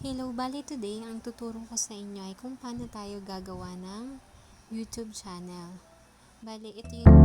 Hello, bali today, ang tuturo ko sa inyo ay kung paano tayo gagawa ng YouTube channel. Bali, ito yung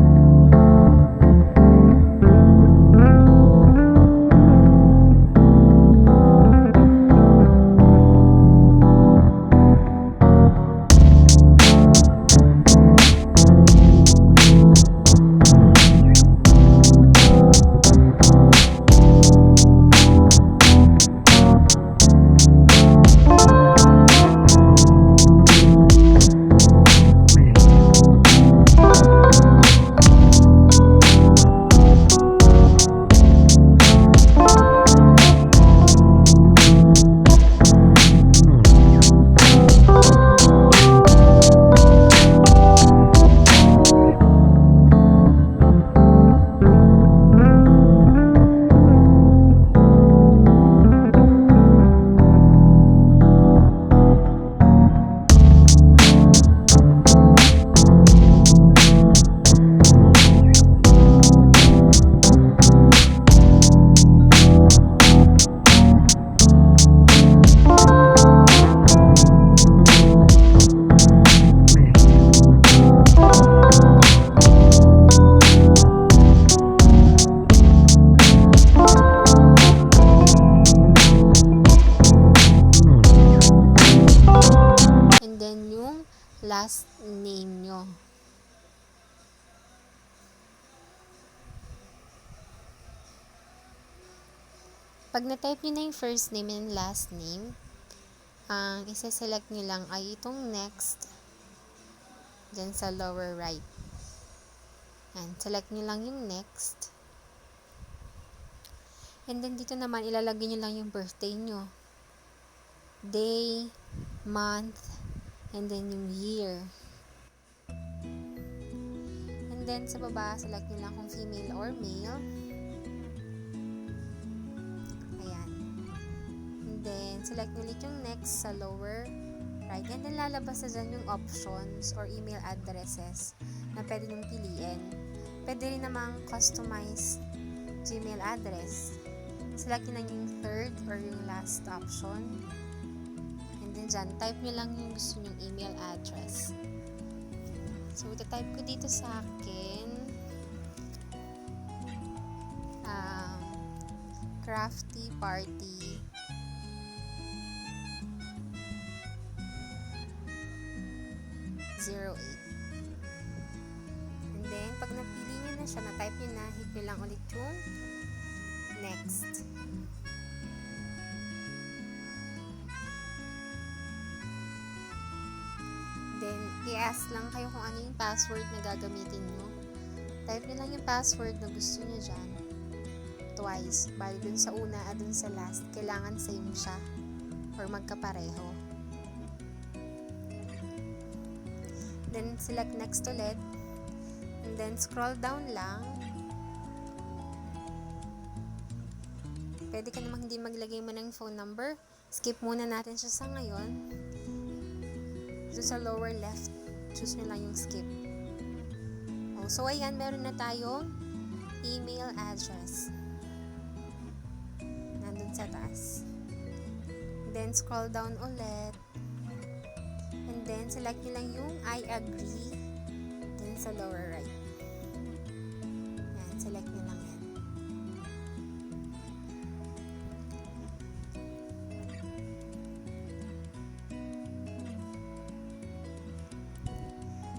last name nyo. Pag na-type nyo na yung first name and last name, ang isa-select nyo lang ay itong next dyan sa lower right. Yan, select nyo lang yung next. And then dito naman, ilalagay nyo lang yung birthday nyo. Day, month, and then yung year. And then sa baba, select nyo lang kung female or male. Ayan. And then, select nyo ulit yung next sa lower right. And then, lalabas na dyan yung options or email addresses na pwede nyo piliin. Pwede rin namang customize Gmail address. Select nyo lang yung third or yung last option. And then dyan, type nyo lang yung gusto nyong email address. So, ito-type ko dito sa akin. Crafty Party 08. And then, pag napili nyo na siya, na-type nyo na, hit nyo lang ulit yung next. Then, i-ask lang kayo kung ano yung password na gagamitin nyo. Type nyo lang yung password na gusto nyo dyan. Twice. Bali dun sa una at dun sa last, kailangan same siya or magkapareho. Then, select next ulit. And then, scroll down lang. Pwede ka namang hindi maglagay mo ng phone number. Skip muna natin siya sa ngayon. So, sa lower left, choose nyo lang yung skip. So, ayan, meron na tayong email address. Nandun sa taas. Then, scroll down ulit. And then, select nyo lang yung I agree. Then, sa lower right. Yan, select nyo lang yan.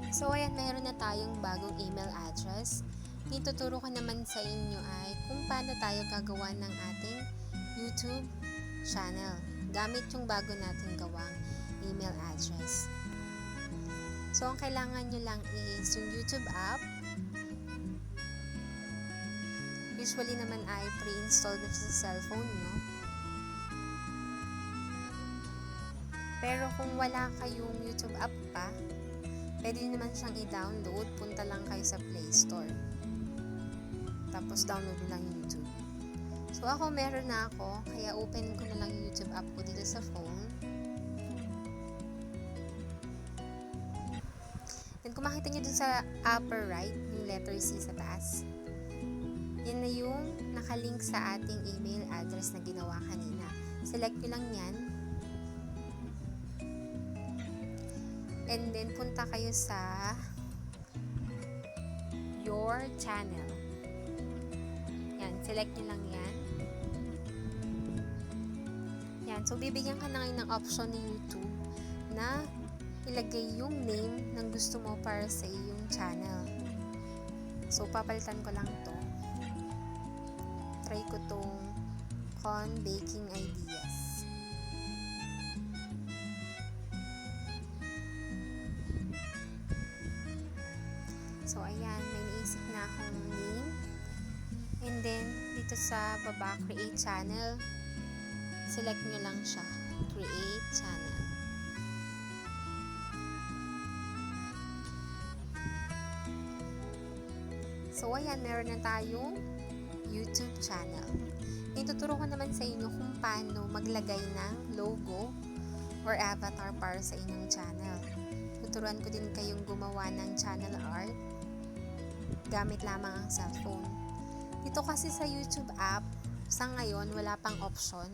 So, ayan, meron na tayong bagong email address. Ituturo ko naman sa inyo ay kung paano tayo gagawa ng ating YouTube channel gamit yung bago nating gawang email address. So, ang kailangan nyo lang is yung YouTube app. Usually naman ay pre-installed na sa cellphone nyo. Pero kung wala kayong YouTube app pa, pwede naman siyang i-download. Punta lang kayo sa Play Store. Tapos download nyo lang yung YouTube. So ako meron na ako. Kaya open ko na lang yung YouTube app ko dito sa phone. Then kung makita nyo dun sa upper right, yung letter C sa taas, yan na yung nakalink sa ating email address na ginawa kanina. Select nyo lang yan. And then, punta kayo sa your channel. Yan, select nyo lang yan. Yan, so bibigyan ka na ngayon ng option ni YouTube na ilagay yung name ng gusto mo para sa iyong channel. So, papalitan ko lang to. Try ko tong Con Baking Ideas. So, ayan, may naisip na akong name. And then, dito sa baba, create channel. Select nyo lang siya. Create channel. So, ayan, meron na tayong YouTube channel. Ituturo ko naman sa inyo kung paano maglagay ng logo or avatar para sa inyong channel. Tuturuan ko din kayong gumawa ng channel art gamit lamang ang cellphone. Dito kasi sa YouTube app, sa ngayon, wala pang option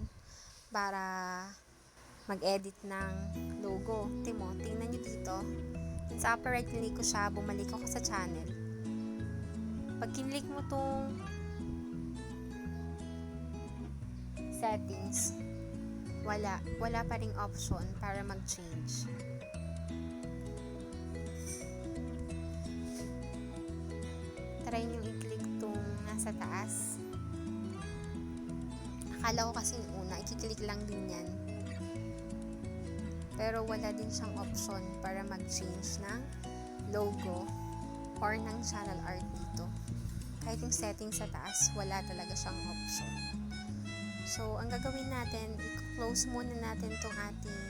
para mag-edit ng logo. Tingnan nyo dito. Sa upper right, click ko siya, bumalik ako sa channel. Pag kinlik mo tong settings, wala pa ring option para mag-change. Try nyo i-click tong nasa taas. Akala ko kasi una, i-click lang din yan. Pero wala din siyang option para mag-change ng logo or ng channel art dito. Kahit yung settings sa taas, wala talaga siyang option. So, ang gagawin natin, i-close muna natin itong ating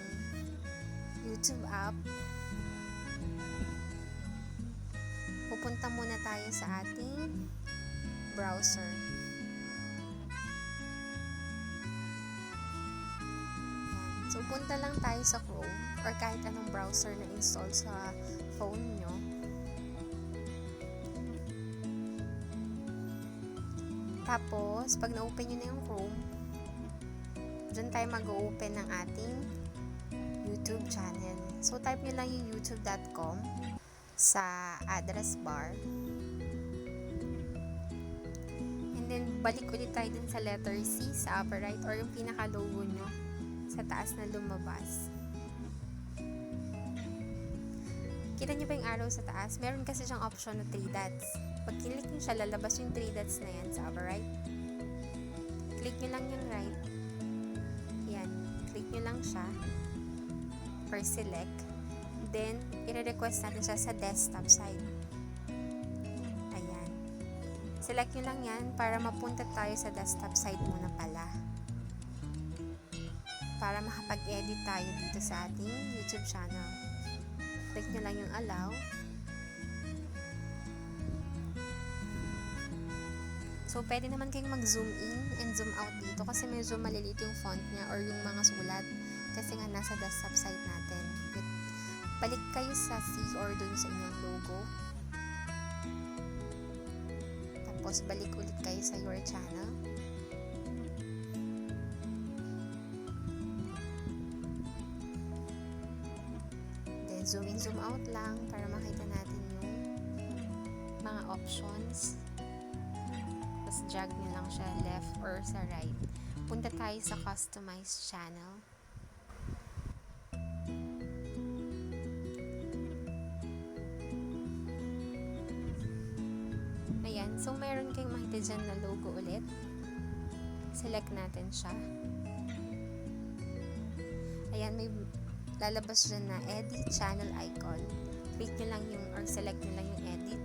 YouTube app. Pupunta muna tayo sa ating browser. So, punta lang tayo sa Chrome or kahit anong browser na install sa phone nyo. Tapos, pag na-open nyo na yung Chrome, dyan tayo mag-open ng ating YouTube channel. So, type nyo lang yung youtube.com sa address bar. And then, balik ulit tayo dun sa letter C sa upper right or yung pinaka-logo nyo sa taas na lumabas. Kita nyo ba yung arrow sa taas? Meron kasi siyang option na 3 dots. Pag click nyo siya, lalabas yung 3 dots na yan sa upper right. Click nyo lang yung right. Yan. Click nyo lang siya. Or select. Then, i-request natin siya sa desktop side. Ayan. Select nyo lang yan para mapunta tayo sa desktop side muna pala. Para makapag-edit tayo dito sa ating YouTube channel. Click nyo lang yung allow. So, pwede naman kayong mag-zoom in and zoom out dito kasi medyo maliliit yung font niya or yung mga sulat kasi nga nasa desktop site natin. Balik kayo sa C or dun sa inyong logo. Tapos, balik ulit kayo sa your channel. Then, zoom in, zoom out lang para makita natin yung mga options. Tapos, drag nyo lang siya left or sa right. Punta tayo sa customize channel. Ayan. So, mayroon kayong makita dyan na logo ulit. Select natin siya. Ayan, may lalabas dyan na edit channel icon. Click nyo lang yung, or select nyo lang yung edit.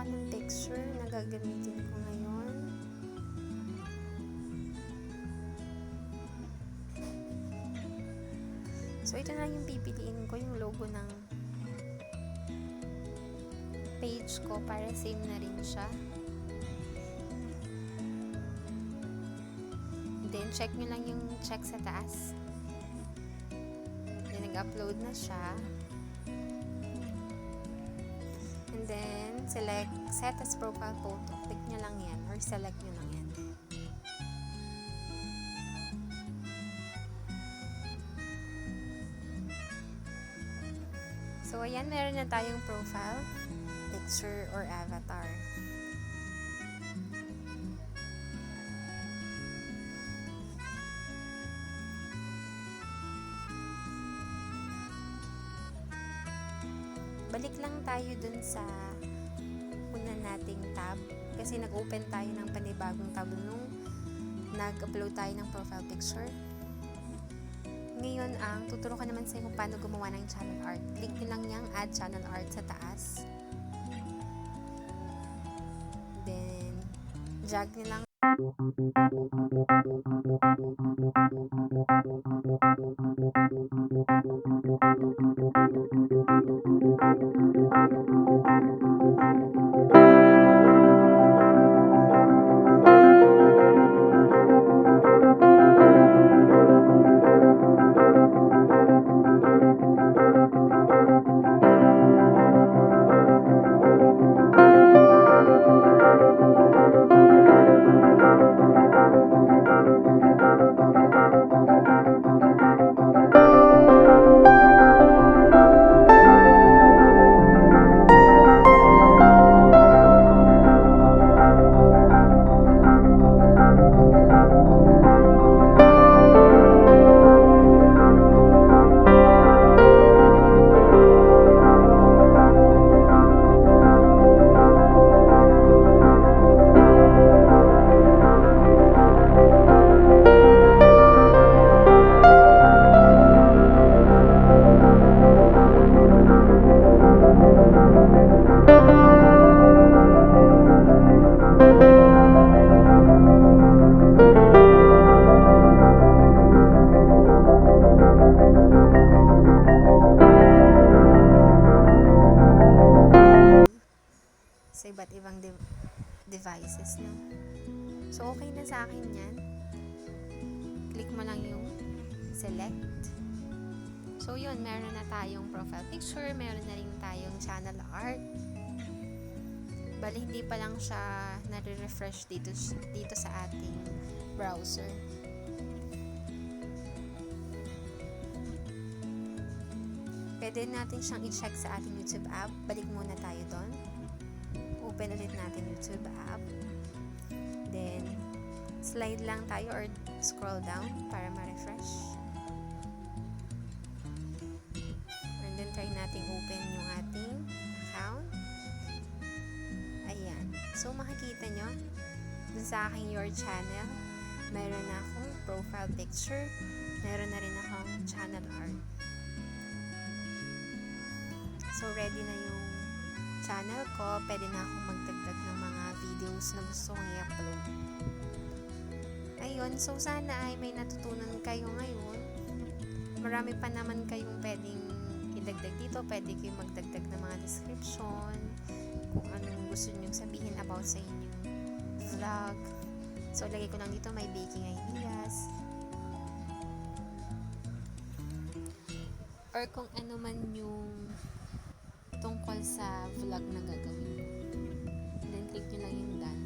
ako ng picture na gagamitin ko ngayon. So, ito na yung pipiliin ko, yung logo ng page ko para same na rin siya. Then, check nyo lang yung check sa taas. Then, nag-upload na siya. And then, select set as profile photo. Click nyo lang yan or select nyo lang yan. So, ayan, meron na tayong profile, picture, or avatar. Balik lang tayo dun sa una nating tab kasi nag-open tayo ng panibagong tab nung nag-upload tayo ng profile picture. Ngayon, tuturo ko naman sa inyo kung paano gumawa ng channel art. Click nyo lang yung add channel art sa taas. Then, drag nyo lang. Sa iba't ibang devices, no? So, okay na sa akin yan. Click mo lang yung select. So, yun, meron na tayong profile picture, meron na rin tayong channel art. Bali, hindi pa lang siya nare-refresh dito sa ating browser. Pwede natin siyang i-check sa ating YouTube app. Balik muna tayo doon. Open ulit natin YouTube app. Then, slide lang tayo or scroll down para ma-refresh. And then, try natin open yung ating account. Ayan. So, makikita nyo, dun sa aking Your Channel, mayroon na akong profile picture, mayroon na rin akong channel art. So, ready na yung channel ko, pwede na akong magdagdag ng mga videos na gusto kong i-upload. Ayun, so sana ay may natutunan kayo ngayon. Marami pa naman kayong pwedeng idagdag dito, pwede kayong magdagdag ng mga description, kung anong gusto nyo sabihin about sa inyong vlog. So, lagay ko lang dito may baking ideas. Or kung ano man yung tungkol sa vlog na gagawin. Then, click nyo lang yung done.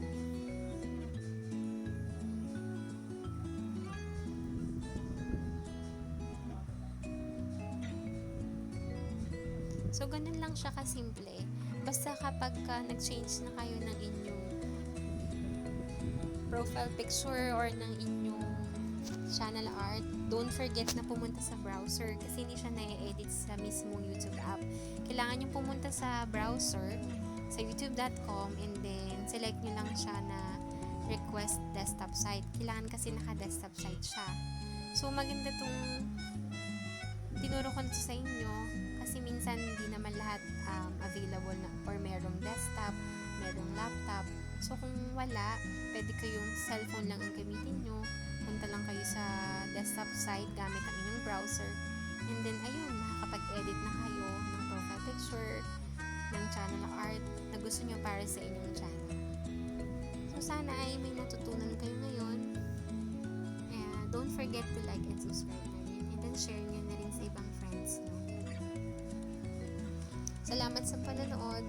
So, ganun lang siya kasimple. Basta kapag nag-change na kayo ng inyong profile picture or ng inyong channel art, don't forget na pumunta sa browser kasi hindi siya na-edit sa mismong YouTube app. Kailangan nyo pumunta sa browser, sa youtube.com, and then select nyo lang siya na request desktop site. Kailangan kasi naka-desktop site siya. So, maganda tong tinuro ko nito sa inyo kasi minsan minsan hindi naman lahat available na, or merong desktop, merong laptop. So kung wala, pwede kayong cellphone lang ang gamitin nyo. Punta lang kayo sa desktop site gamit ang inyong browser. And then ayun, makakapag-edit na kayo ng profile picture, ng channel art na gusto nyo para sa inyong channel. So sana ay may natutunan kayo ngayon. Don't forget to like and subscribe na rin. And then share nyo na rin sa ibang friends nyo. Salamat sa panonood.